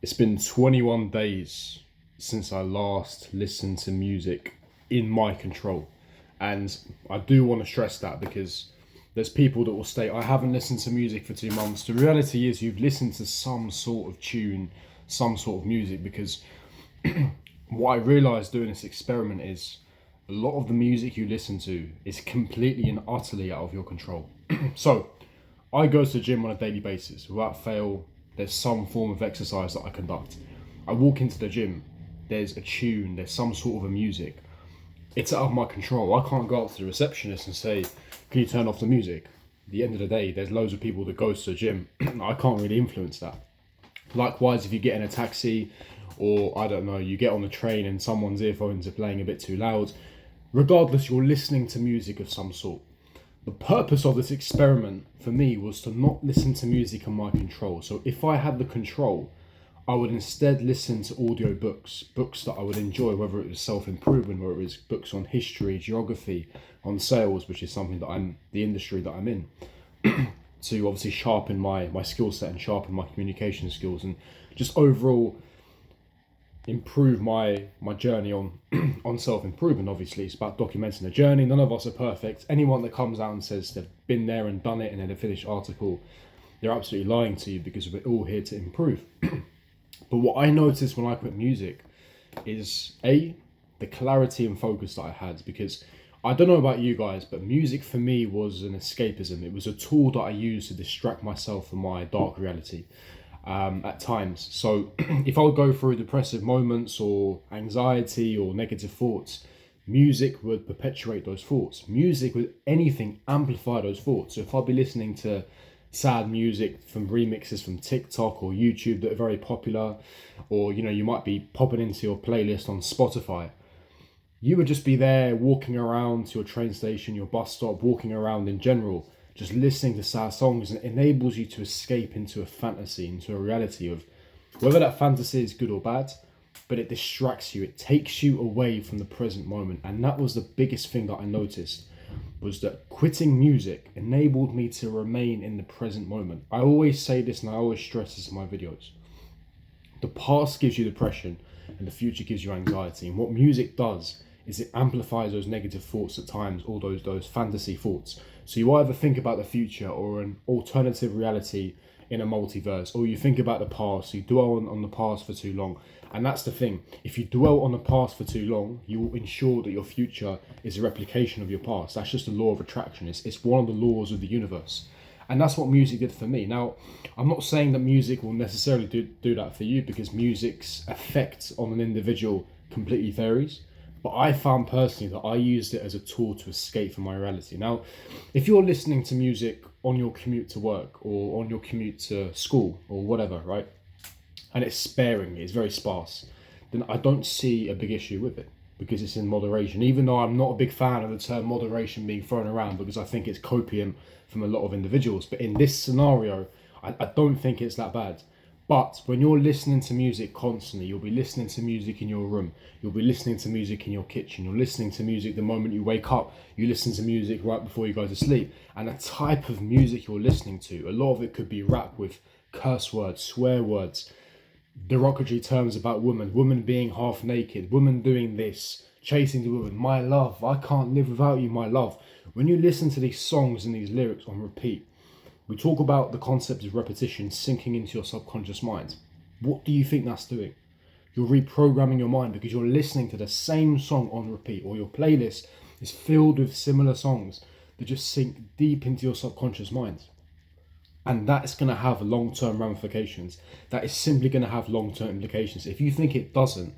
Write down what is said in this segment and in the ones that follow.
It's been 21 days since I last listened to music in my control. And I do want to stress that because there's people that will state, I haven't listened to music for 2 months. The reality is, you've listened to some sort of tune, some sort of music, because what I realised doing this experiment is a lot of the music you listen to is completely and utterly out of your control. So, I go to the gym on a daily basis. Without fail, there's some form of exercise that I conduct. I walk into the gym, there's a tune, there's some sort of a music. It's out of my control. I can't go up to the receptionist and say, can you turn off the music? At the end of the day, there's loads of people that go to the gym. I can't really influence that. Likewise, if you get in a taxi or, I don't know, you get on the train and someone's earphones are playing a bit too loud, regardless, you're listening to music of some sort. The purpose of this experiment for me was to not listen to music in my control. So if I had the control, I would instead listen to audio books, books that I would enjoy, whether it was self-improvement, whether it was books on history, geography, on sales, which is something that the industry that I'm in, to obviously sharpen my skill set and sharpen my communication skills and just overall improve my journey on on self-improvement. Obviously, it's about documenting the journey. None of us are perfect. Anyone that comes out and says they've been there and done it and then a finished article, they're absolutely lying to you, because we're all here to improve. But what I noticed when I quit music is the clarity and focus that I had, because I don't know about you guys, but music for me was an escapism. It was a tool that I used to distract myself from my dark reality at times. So if I would go through depressive moments or anxiety or negative thoughts, music would perpetuate those thoughts. Music would anything amplify those thoughts. So if I'd be listening to sad music from remixes from TikTok or YouTube that are very popular, or you might be popping into your playlist on Spotify, you would just be there walking around to your train station, your bus stop, walking around in general, just listening to sad songs, and it enables you to escape into a fantasy, into a reality of whether that fantasy is good or bad, but it distracts you, it takes you away from the present moment. And that was the biggest thing that I noticed, was that quitting music enabled me to remain in the present moment. I always say this and I always stress this in my videos. The past gives you depression and the future gives you anxiety. And what music does is it amplifies those negative thoughts at times, all those fantasy thoughts. So you either think about the future or an alternative reality in a multiverse, or you think about the past, you dwell on the past for too long. And that's the thing. If you dwell on the past for too long, you will ensure that your future is a replication of your past. That's just the law of attraction. It's one of the laws of the universe. And that's what music did for me. Now, I'm not saying that music will necessarily do that for you, because music's effect on an individual completely varies. But I found personally that I used it as a tool to escape from my reality. Now, if you're listening to music on your commute to work or on your commute to school or whatever, right, and it's sparingly, it's very sparse, then I don't see a big issue with it, because it's in moderation. Even though I'm not a big fan of the term moderation being thrown around, because I think it's copium from a lot of individuals. But in this scenario, I don't think it's that bad. But when you're listening to music constantly, you'll be listening to music in your room, you'll be listening to music in your kitchen, you're listening to music the moment you wake up, you listen to music right before you go to sleep. And the type of music you're listening to, a lot of it could be rap with curse words, swear words, derogatory terms about women being half naked, women doing this, chasing the woman, my love, I can't live without you, my love. When you listen to these songs and these lyrics on repeat, we talk about the concept of repetition sinking into your subconscious mind. What do you think that's doing? You're reprogramming your mind, because you're listening to the same song on repeat, or your playlist is filled with similar songs that just sink deep into your subconscious mind. And that's going to have long-term ramifications. That is simply going to have long-term implications. If you think it doesn't,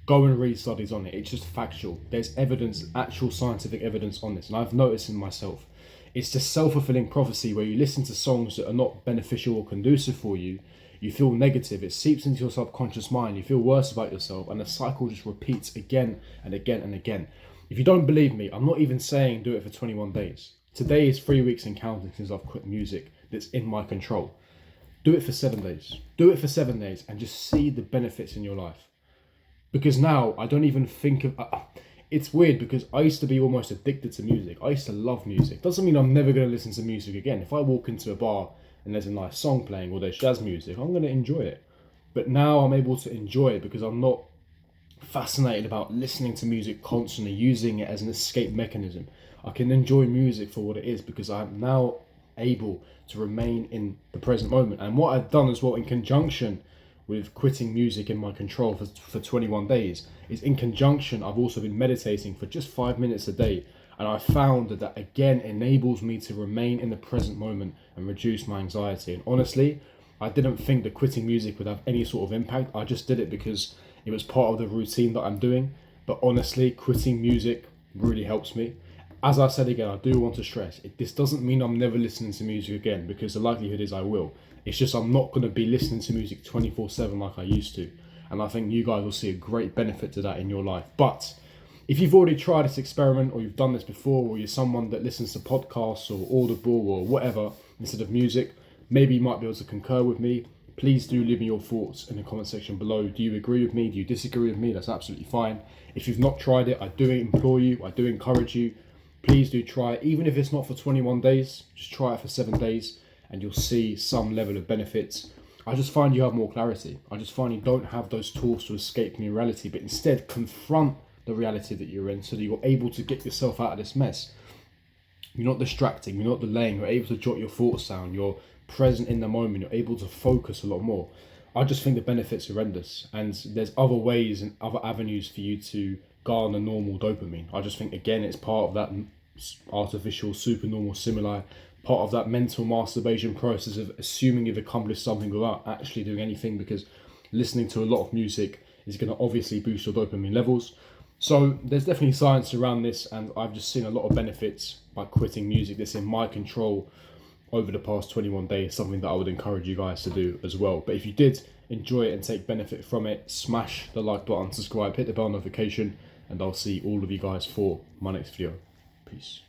go and read studies on it. It's just factual. There's evidence, actual scientific evidence on this. And I've noticed in myself, it's just self-fulfilling prophecy, where you listen to songs that are not beneficial or conducive for you, you feel negative, it seeps into your subconscious mind, you feel worse about yourself, and the cycle just repeats again and again and again. If you don't believe me, I'm not even saying do it for 21 days. Today is 3 weeks and counting since I've quit music that's in my control. Do it for 7 days. Do it for 7 days and just see the benefits in your life. Because now I don't even think of... it's weird, because I used to be almost addicted to music. I used to love music. Doesn't mean I'm never going to listen to music again. If I walk into a bar and there's a nice song playing or there's jazz music, I'm going to enjoy it. But now I'm able to enjoy it because I'm not fascinated about listening to music constantly, using it as an escape mechanism. I can enjoy music for what it is because I'm now able to remain in the present moment. And what I've done as well, in conjunction with quitting music in my control for 21 days, is in conjunction I've also been meditating for just 5 minutes a day. And I found that that again enables me to remain in the present moment and reduce my anxiety. And honestly, I didn't think that quitting music would have any sort of impact. I just did it because it was part of the routine that I'm doing. But honestly, quitting music really helps me. As I said again, I do want to stress, this doesn't mean I'm never listening to music again, because the likelihood is I will. It's just I'm not going to be listening to music 24/7 like I used to. And I think you guys will see a great benefit to that in your life. But if you've already tried this experiment, or you've done this before, or you're someone that listens to podcasts or Audible or whatever instead of music, maybe you might be able to concur with me. Please do leave me your thoughts in the comment section below. Do you agree with me? Do you disagree with me? That's absolutely fine. If you've not tried it, I do implore you, I do encourage you, please do try it. Even if it's not for 21 days, just try it for 7 days and you'll see some level of benefits. I just find you have more clarity. I just find you don't have those tools to escape from your reality, but instead confront the reality that you're in so that you're able to get yourself out of this mess. You're not distracting, you're not delaying, you're able to jot your thoughts down, you're present in the moment, you're able to focus a lot more. I just think the benefits are horrendous, and there's other ways and other avenues for you to garner normal dopamine. I just think, again, it's part of that artificial supernormal stimuli, part of that mental masturbation process of assuming you've accomplished something without actually doing anything, because listening to a lot of music is going to obviously boost your dopamine levels. So there's definitely science around this, and I've just seen a lot of benefits by quitting music that's in my control over the past 21 days, something that I would encourage you guys to do as well. But if you did enjoy it and take benefit from it, smash the like button, subscribe, hit the bell notification, and I'll see all of you guys for my next video. Peace.